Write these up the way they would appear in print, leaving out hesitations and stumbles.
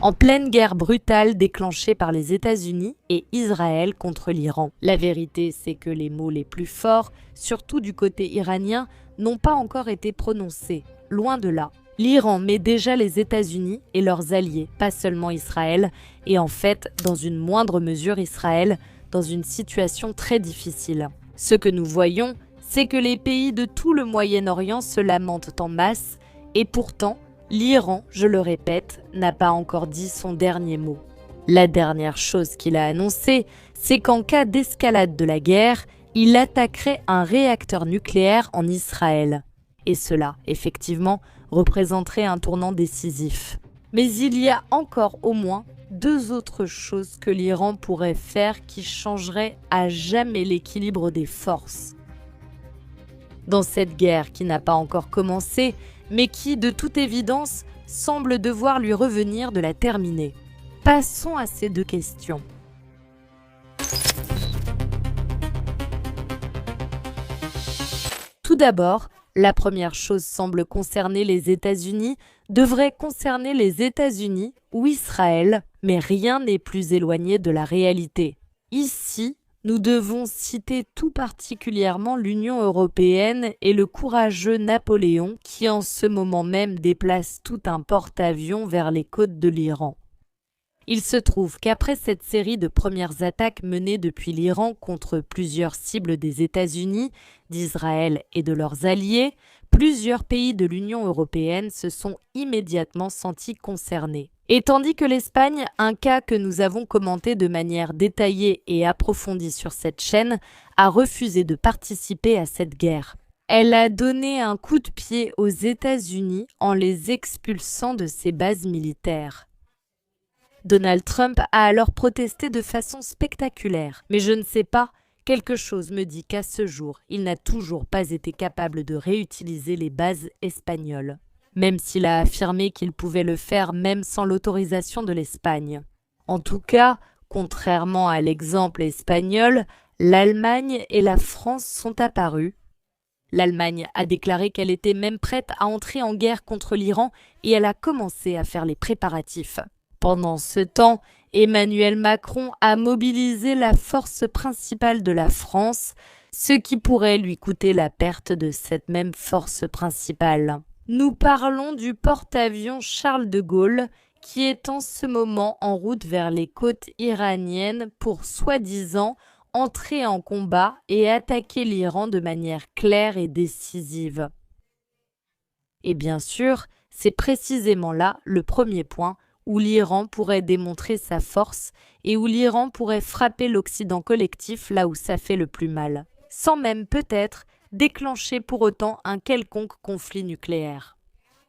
en pleine guerre brutale déclenchée par les États-Unis et Israël contre l'Iran. La vérité, c'est que les mots les plus forts, surtout du côté iranien, n'ont pas encore été prononcés, loin de là. L'Iran met déjà les États-Unis et leurs alliés, pas seulement Israël, et en fait, dans une moindre mesure Israël, dans une situation très difficile. Ce que nous voyons, c'est que les pays de tout le Moyen-Orient se lamentent en masse, et pourtant, l'Iran, je le répète, n'a pas encore dit son dernier mot. La dernière chose qu'il a annoncée, c'est qu'en cas d'escalade de la guerre, il attaquerait un réacteur nucléaire en Israël. Et cela, effectivement, représenterait un tournant décisif. Mais il y a encore au moins 2 autres choses que l'Iran pourrait faire qui changeraient à jamais l'équilibre des forces. Dans cette guerre qui n'a pas encore commencé, mais qui, de toute évidence, semble devoir lui revenir de la terminer. Passons à ces 2 questions. Tout d'abord, la première chose semble concerner les États-Unis, devrait concerner les États-Unis ou Israël, mais rien n'est plus éloigné de la réalité. Ici, nous devons citer tout particulièrement l'Union européenne et le courageux Napoléon qui en ce moment même déplace tout un porte-avions vers les côtes de l'Iran. Il se trouve qu'après cette série de premières attaques menées depuis l'Iran contre plusieurs cibles des États-Unis, d'Israël et de leurs alliés, plusieurs pays de l'Union européenne se sont immédiatement sentis concernés. Et tandis que l'Espagne, un cas que nous avons commenté de manière détaillée et approfondie sur cette chaîne, a refusé de participer à cette guerre. Elle a donné un coup de pied aux États-Unis en les expulsant de ses bases militaires. Donald Trump a alors protesté de façon spectaculaire, mais je ne sais pas, quelque chose me dit qu'à ce jour, il n'a toujours pas été capable de réutiliser les bases espagnoles, même s'il a affirmé qu'il pouvait le faire même sans l'autorisation de l'Espagne. En tout cas, contrairement à l'exemple espagnol, l'Allemagne et la France sont apparues. L'Allemagne a déclaré qu'elle était même prête à entrer en guerre contre l'Iran et elle a commencé à faire les préparatifs. Pendant ce temps, Emmanuel Macron a mobilisé la force principale de la France, ce qui pourrait lui coûter la perte de cette même force principale. Nous parlons du porte-avions Charles de Gaulle, qui est en ce moment en route vers les côtes iraniennes pour soi-disant entrer en combat et attaquer l'Iran de manière claire et décisive. Et bien sûr, c'est précisément là le premier point où l'Iran pourrait démontrer sa force et où l'Iran pourrait frapper l'Occident collectif là où ça fait le plus mal, sans même peut-être déclencher pour autant un quelconque conflit nucléaire.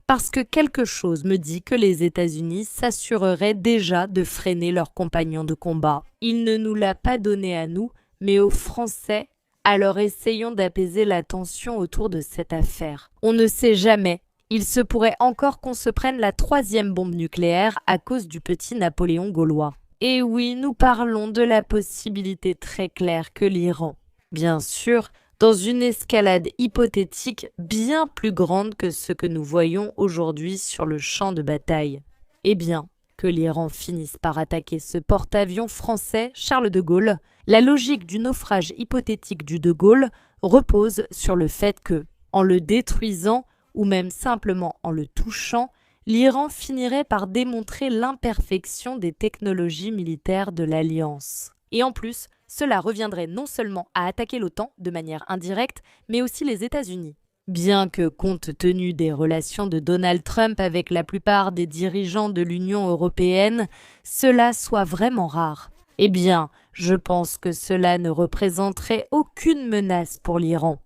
Parce que quelque chose me dit que les États-Unis s'assureraient déjà de freiner leurs compagnons de combat. Il ne nous l'a pas donné à nous, mais aux Français, alors essayons d'apaiser la tension autour de cette affaire. On ne sait jamais. Il se pourrait encore qu'on se prenne la 3e bombe nucléaire à cause du petit Napoléon gaulois. Et oui, nous parlons de la possibilité très claire que l'Iran, bien sûr, dans une escalade hypothétique bien plus grande que ce que nous voyons aujourd'hui sur le champ de bataille. Eh bien, que l'Iran finisse par attaquer ce porte-avions français Charles de Gaulle, la logique du naufrage hypothétique du de Gaulle repose sur le fait que, en le détruisant, ou même simplement en le touchant, l'Iran finirait par démontrer l'imperfection des technologies militaires de l'Alliance. Et en plus, cela reviendrait non seulement à attaquer l'OTAN de manière indirecte, mais aussi les États-Unis. Bien que, compte tenu des relations de Donald Trump avec la plupart des dirigeants de l'Union européenne, cela soit vraiment rare. Eh bien, je pense que cela ne représenterait aucune menace pour l'Iran.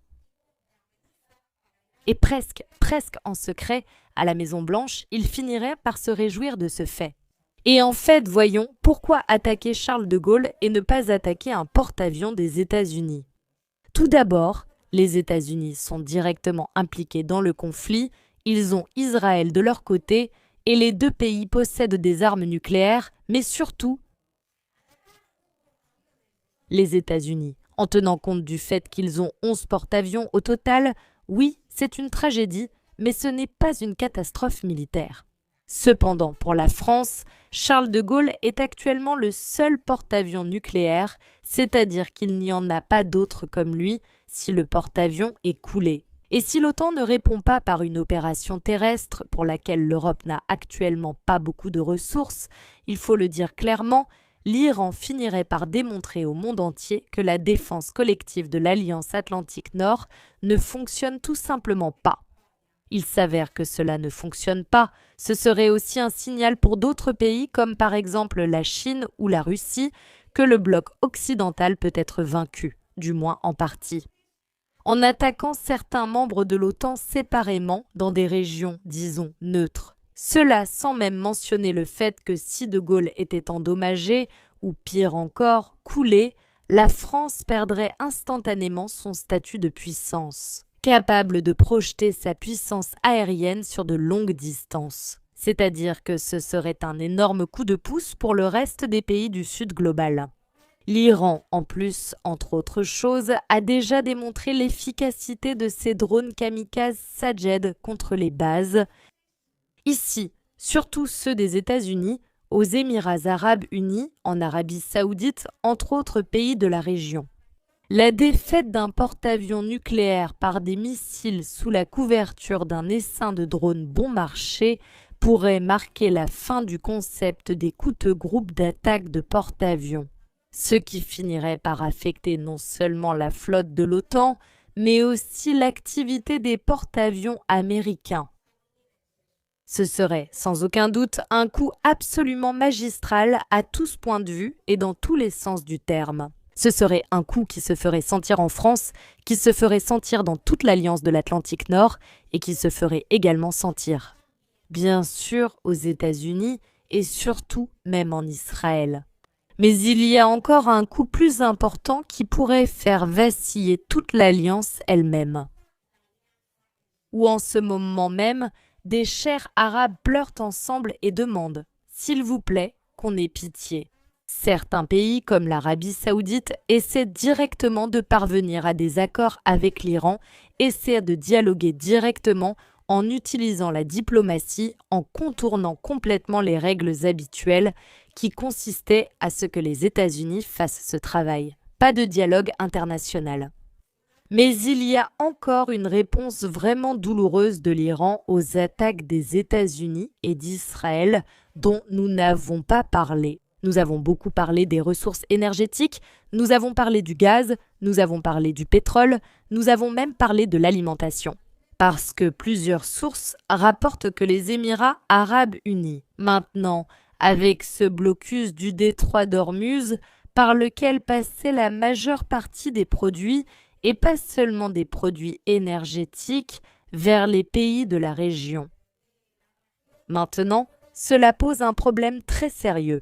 Et presque en secret, à la Maison-Blanche, il finirait par se réjouir de ce fait. Et en fait, voyons, pourquoi attaquer Charles de Gaulle et ne pas attaquer un porte-avions des États-Unis? Tout d'abord, les États-Unis sont directement impliqués dans le conflit, ils ont Israël de leur côté, et les 2 pays possèdent des armes nucléaires, mais surtout, les États-Unis, en tenant compte du fait qu'ils ont 11 porte-avions au total, oui, c'est une tragédie, mais ce n'est pas une catastrophe militaire. Cependant, pour la France, Charles de Gaulle est actuellement le seul porte-avions nucléaire, c'est-à-dire qu'il n'y en a pas d'autre comme lui si le porte-avions est coulé. Et si l'OTAN ne répond pas par une opération terrestre pour laquelle l'Europe n'a actuellement pas beaucoup de ressources, il faut le dire clairement, l'Iran finirait par démontrer au monde entier que la défense collective de l'Alliance Atlantique Nord ne fonctionne tout simplement pas. Il s'avère que cela ne fonctionne pas, ce serait aussi un signal pour d'autres pays comme par exemple la Chine ou la Russie que le bloc occidental peut être vaincu, du moins en partie. En attaquant certains membres de l'OTAN séparément dans des régions, disons, neutres. Cela sans même mentionner le fait que si De Gaulle était endommagé, ou pire encore, coulé, la France perdrait instantanément son statut de puissance, capable de projeter sa puissance aérienne sur de longues distances. C'est-à-dire que ce serait un énorme coup de pouce pour le reste des pays du Sud global. L'Iran, en plus, entre autres choses, a déjà démontré l'efficacité de ses drones kamikazes Sajed contre les bases. Ici, surtout ceux des États-Unis, aux Émirats arabes unis, en Arabie saoudite, entre autres pays de la région. La défaite d'un porte-avions nucléaire par des missiles sous la couverture d'un essaim de drones bon marché pourrait marquer la fin du concept des coûteux groupes d'attaque de porte-avions, ce qui finirait par affecter non seulement la flotte de l'OTAN, mais aussi l'activité des porte-avions américains. Ce serait, sans aucun doute, un coup absolument magistral à tous points de vue et dans tous les sens du terme. Ce serait un coup qui se ferait sentir en France, qui se ferait sentir dans toute l'Alliance de l'Atlantique Nord et qui se ferait également sentir, bien sûr, aux États-Unis et surtout même en Israël. Mais il y a encore un coup plus important qui pourrait faire vaciller toute l'Alliance elle-même. Où en ce moment même, des chers arabes pleurent ensemble et demandent, s'il vous plaît, qu'on ait pitié. Certains pays, comme l'Arabie saoudite, essaient directement de parvenir à des accords avec l'Iran, essaient de dialoguer directement en utilisant la diplomatie, en contournant complètement les règles habituelles qui consistaient à ce que les États-Unis fassent ce travail. Pas de dialogue international. Mais il y a encore une réponse vraiment douloureuse de l'Iran aux attaques des États-Unis et d'Israël dont nous n'avons pas parlé. Nous avons beaucoup parlé des ressources énergétiques, nous avons parlé du gaz, nous avons parlé du pétrole, nous avons même parlé de l'alimentation. Parce que plusieurs sources rapportent que les Émirats arabes unis, maintenant, avec ce blocus du détroit d'Ormuz, par lequel passait la majeure partie des produits, et pas seulement des produits énergétiques, vers les pays de la région. Maintenant, cela pose un problème très sérieux.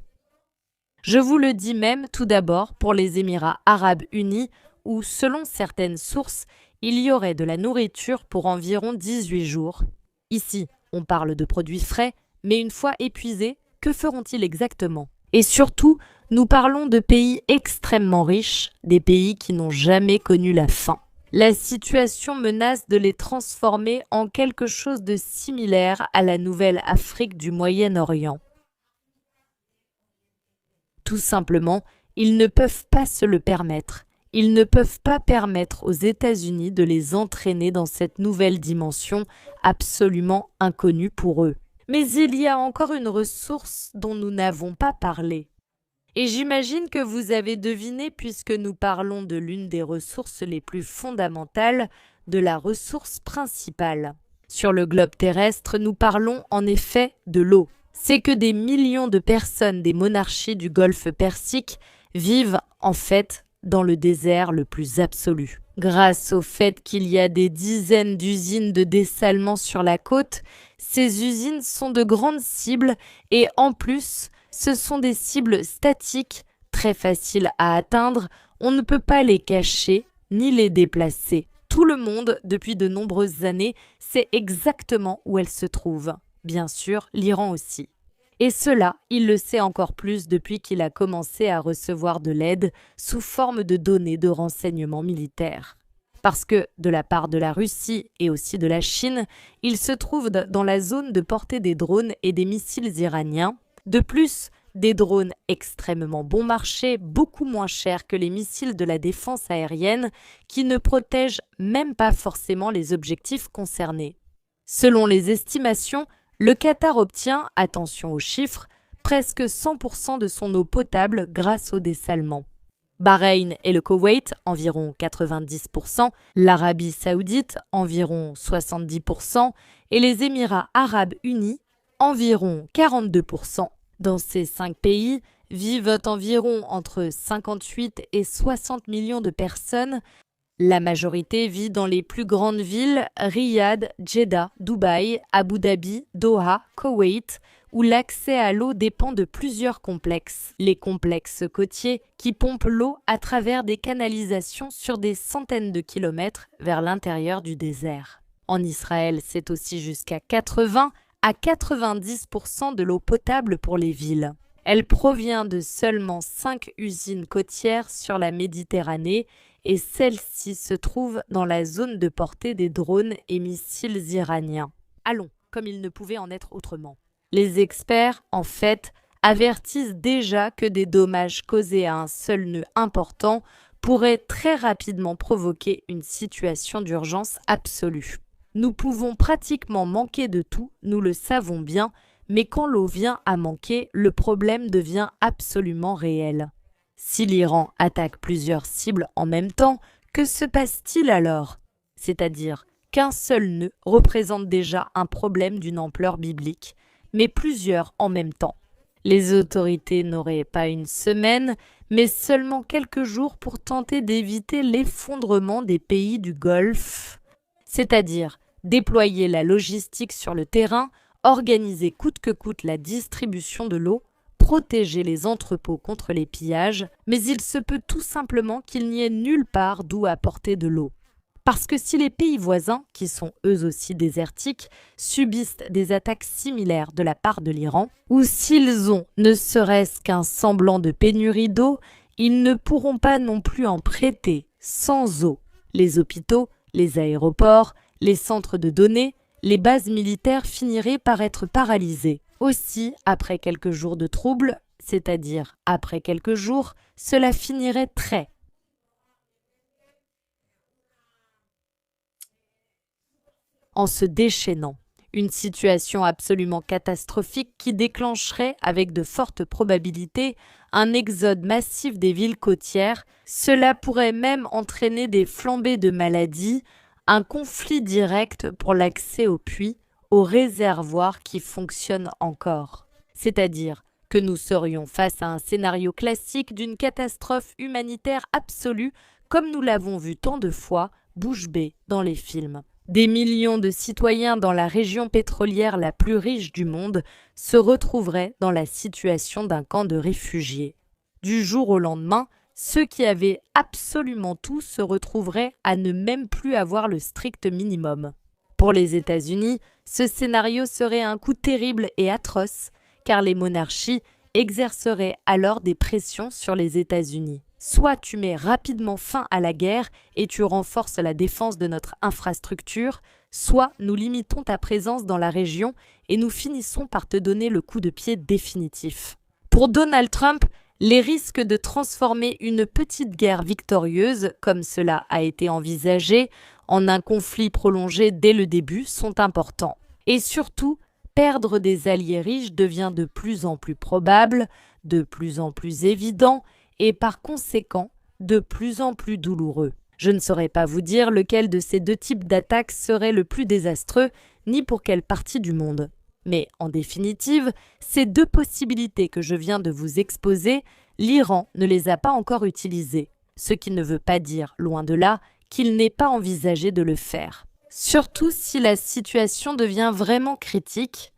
Je vous le dis même tout d'abord pour les Émirats arabes unis, où, selon certaines sources, il y aurait de la nourriture pour environ 18 jours. Ici, on parle de produits frais, mais une fois épuisés, que feront-ils exactement ? Et surtout, nous parlons de pays extrêmement riches, des pays qui n'ont jamais connu la faim. La situation menace de les transformer en quelque chose de similaire à la nouvelle Afrique du Moyen-Orient. Tout simplement, ils ne peuvent pas se le permettre. Ils ne peuvent pas permettre aux États-Unis de les entraîner dans cette nouvelle dimension absolument inconnue pour eux. Mais il y a encore une ressource dont nous n'avons pas parlé. Et j'imagine que vous avez deviné puisque nous parlons de l'une des ressources les plus fondamentales, de la ressource principale. Sur le globe terrestre, nous parlons en effet de l'eau. C'est que des millions de personnes des monarchies du Golfe Persique vivent en fait dans le désert le plus absolu. Grâce au fait qu'il y a des dizaines d'usines de dessalement sur la côte, ces usines sont de grandes cibles et en plus, ce sont des cibles statiques, très faciles à atteindre, on ne peut pas les cacher ni les déplacer. Tout le monde, depuis de nombreuses années, sait exactement où elles se trouvent. Bien sûr, l'Iran aussi. Et cela, il le sait encore plus depuis qu'il a commencé à recevoir de l'aide sous forme de données de renseignements militaires. Parce que, de la part de la Russie et aussi de la Chine, il se trouve dans la zone de portée des drones et des missiles iraniens. De plus, des drones extrêmement bon marché, beaucoup moins chers que les missiles de la défense aérienne, qui ne protègent même pas forcément les objectifs concernés. Selon les estimations, le Qatar obtient, attention aux chiffres, presque 100% de son eau potable grâce au dessalement. Bahreïn et le Koweït, environ 90%, l'Arabie saoudite, environ 70%, et les Émirats arabes unis, environ 42%. Dans ces 5 pays vivent environ entre 58 et 60 millions de personnes. La majorité vit dans les plus grandes villes, Riyad, Jeddah, Dubaï, Abu Dhabi, Doha, Koweït, où l'accès à l'eau dépend de plusieurs complexes. Les complexes côtiers qui pompent l'eau à travers des canalisations sur des centaines de kilomètres vers l'intérieur du désert. En Israël, c'est aussi jusqu'à 80 à 90% de l'eau potable pour les villes. Elle provient de seulement 5 usines côtières sur la Méditerranée et celle-ci se trouve dans la zone de portée des drones et missiles iraniens. Allons, comme il ne pouvait en être autrement. Les experts, en fait, avertissent déjà que des dommages causés à un seul nœud important pourraient très rapidement provoquer une situation d'urgence absolue. Nous pouvons pratiquement manquer de tout, nous le savons bien, mais quand l'eau vient à manquer, le problème devient absolument réel. Si l'Iran attaque plusieurs cibles en même temps, que se passe-t-il alors? C'est-à-dire qu'un seul nœud représente déjà un problème d'une ampleur biblique, mais plusieurs en même temps. Les autorités n'auraient pas une semaine, mais seulement quelques jours pour tenter d'éviter l'effondrement des pays du Golfe, c'est-à-dire déployer la logistique sur le terrain, organiser coûte que coûte la distribution de l'eau, protéger les entrepôts contre les pillages, mais il se peut tout simplement qu'il n'y ait nulle part d'où apporter de l'eau. Parce que si les pays voisins, qui sont eux aussi désertiques, subissent des attaques similaires de la part de l'Iran, ou s'ils ont ne serait-ce qu'un semblant de pénurie d'eau, ils ne pourront pas non plus en prêter sans eau. Les hôpitaux, les aéroports, les centres de données, les bases militaires finiraient par être paralysées. Aussi, après quelques jours de troubles, c'est-à-dire après quelques jours, cela finirait en se déchaînant. Une situation absolument catastrophique qui déclencherait avec de fortes probabilités un exode massif des villes côtières. Cela pourrait même entraîner des flambées de maladies, un conflit direct pour l'accès aux puits, aux réservoirs qui fonctionnent encore. C'est-à-dire que nous serions face à un scénario classique d'une catastrophe humanitaire absolue, comme nous l'avons vu tant de fois, bouche bée dans les films. Des millions de citoyens dans la région pétrolière la plus riche du monde se retrouveraient dans la situation d'un camp de réfugiés. Du jour au lendemain, ceux qui avaient absolument tout se retrouveraient à ne même plus avoir le strict minimum. Pour les États-Unis, ce scénario serait un coup terrible et atroce, car les monarchies exerceraient alors des pressions sur les États-Unis. Soit tu mets rapidement fin à la guerre et tu renforces la défense de notre infrastructure, soit nous limitons ta présence dans la région et nous finissons par te donner le coup de pied définitif. Pour Donald Trump, les risques de transformer une petite guerre victorieuse, comme cela a été envisagé, en un conflit prolongé dès le début sont importants. Et surtout, perdre des alliés riches devient de plus en plus probable, de plus en plus évident, et par conséquent, de plus en plus douloureux. Je ne saurais pas vous dire lequel de ces deux types d'attaques serait le plus désastreux, ni pour quelle partie du monde. Mais en définitive, ces deux possibilités que je viens de vous exposer, l'Iran ne les a pas encore utilisées, ce qui ne veut pas dire, loin de là, qu'il n'ait pas envisagé de le faire. Surtout si la situation devient vraiment critique,